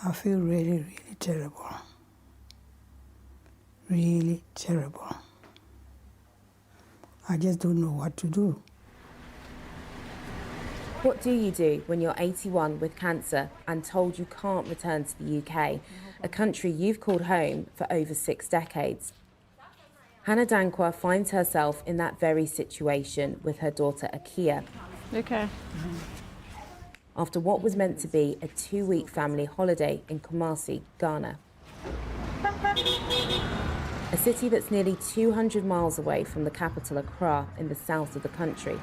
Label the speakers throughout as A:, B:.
A: I feel really, really terrible. Really terrible. I just don't know what to do.
B: What do you do when you're 81 with cancer and told you can't return to the UK, a country you've called home for over 6 decades? Hannah Dankwa finds herself in that very situation with her daughter Akia.
C: Okay.
B: After what was meant to be a 2-week family holiday in Kumasi, Ghana. A city that's nearly 200 miles away from the capital Accra in the south of the country,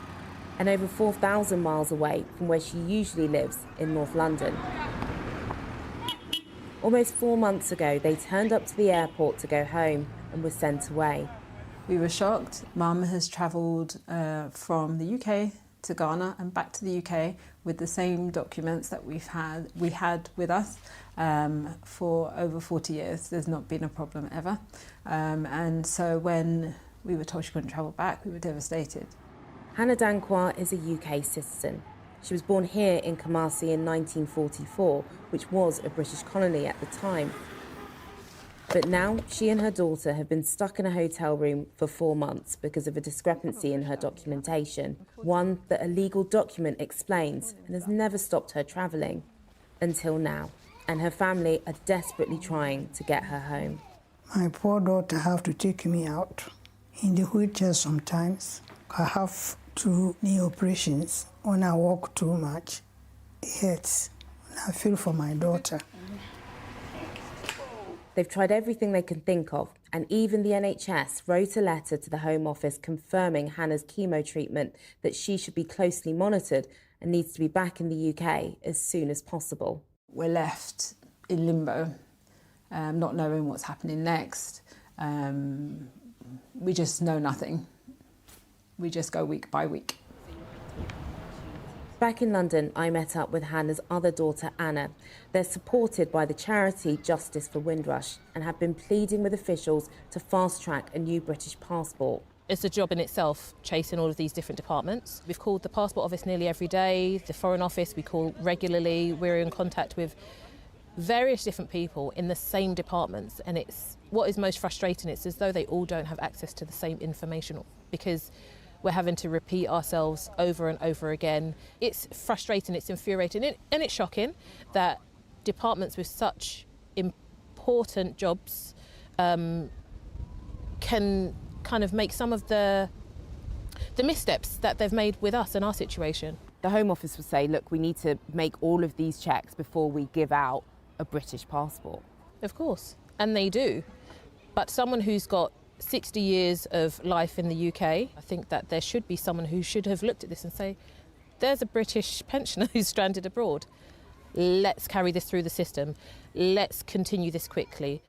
B: and over 4,000 miles away from where she usually lives in North London. Almost 4 months ago, they turned up to the airport to go home and were sent away.
C: We were shocked. Mum has travelled from the UK to Ghana and back to the UK with the same documents that we had with us for over 40 years. There's not been a problem ever. And so when we were told she couldn't travel back, we were devastated.
B: Hannah Dankwa is a UK citizen. She was born here in Kumasi in 1944, which was a British colony at the time. But now she and her daughter have been stuck in a hotel room for 4 months because of a discrepancy in her documentation, one that a legal document explains and has never stopped her travelling until now. And her family are desperately trying to get her home.
A: My poor daughter have to take me out in the wheelchair sometimes. I have 2 knee operations. When I walk too much, it hurts. I feel for my daughter.
B: They've tried everything they can think of, and even the NHS wrote a letter to the Home Office confirming Hannah's chemo treatment, that she should be closely monitored and needs to be back in the UK as soon as possible.
C: We're left in limbo, not knowing what's happening next. We just know nothing. We just go week by week.
B: Back in London, I met up with Hannah's other daughter, Anna. They're supported by the charity Justice for Windrush and have been pleading with officials to fast-track a new British passport.
D: It's a job in itself, chasing all of these different departments. We've called the Passport Office nearly every day, the Foreign Office we call regularly. We're in contact with various different people in the same departments, and it's what is most frustrating. It's as though they all don't have access to the same information, because we're having to repeat ourselves over and over again. It's frustrating, it's infuriating, and it's shocking that departments with such important jobs can kind of make some of the missteps that they've made with us and our situation.
B: The Home Office will say, look, we need to make all of these checks before we give out a British passport.
D: Of course, and they do. But someone who's got 60 years of life in the UK, I think that there should be someone who should have looked at this and say, there's a British pensioner who's stranded abroad. Let's carry this through the system. Let's continue this quickly.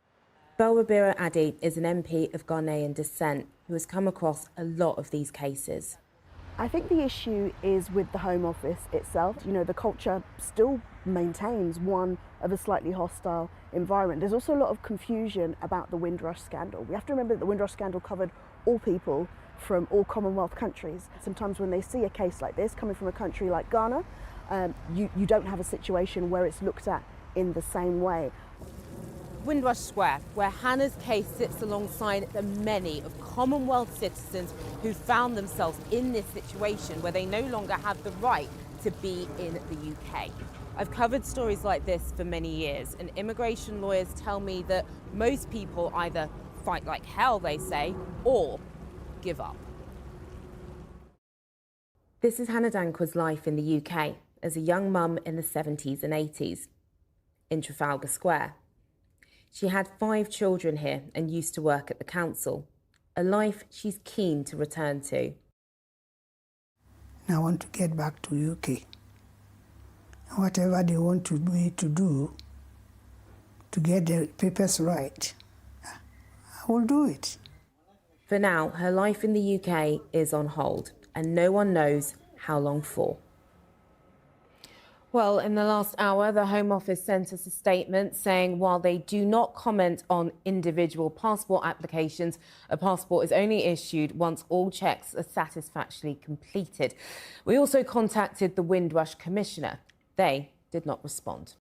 B: Belwabira Addy is an MP of Ghanaian descent who has come across a lot of these cases.
E: I think the issue is with the Home Office itself. You know, the culture still maintains one of a slightly hostile environment. There's also a lot of confusion about the Windrush scandal. We have to remember that the Windrush scandal covered all people from all Commonwealth countries. Sometimes when they see a case like this coming from a country like Ghana, you don't have a situation where it's looked at in the same way.
B: Windrush Square, where Hannah's case sits alongside the many of Commonwealth citizens who found themselves in this situation where they no longer have the right to be in the UK. I've covered stories like this for many years, and immigration lawyers tell me that most people either fight like hell, they say, or give up. This is Hannah Dankwa's life in the UK as a young mum in the 70s and 80s in Trafalgar Square. She had 5 children here and used to work at the council, a life she's keen to return to.
A: I want to get back to UK. Whatever they want me to do to get the papers right, I will do it.
B: For now, her life in the UK is on hold, and no one knows how long for. Well, in the last hour, the Home Office sent us a statement saying while they do not comment on individual passport applications, a passport is only issued once all checks are satisfactorily completed. We also contacted the Windrush Commissioner. They did not respond.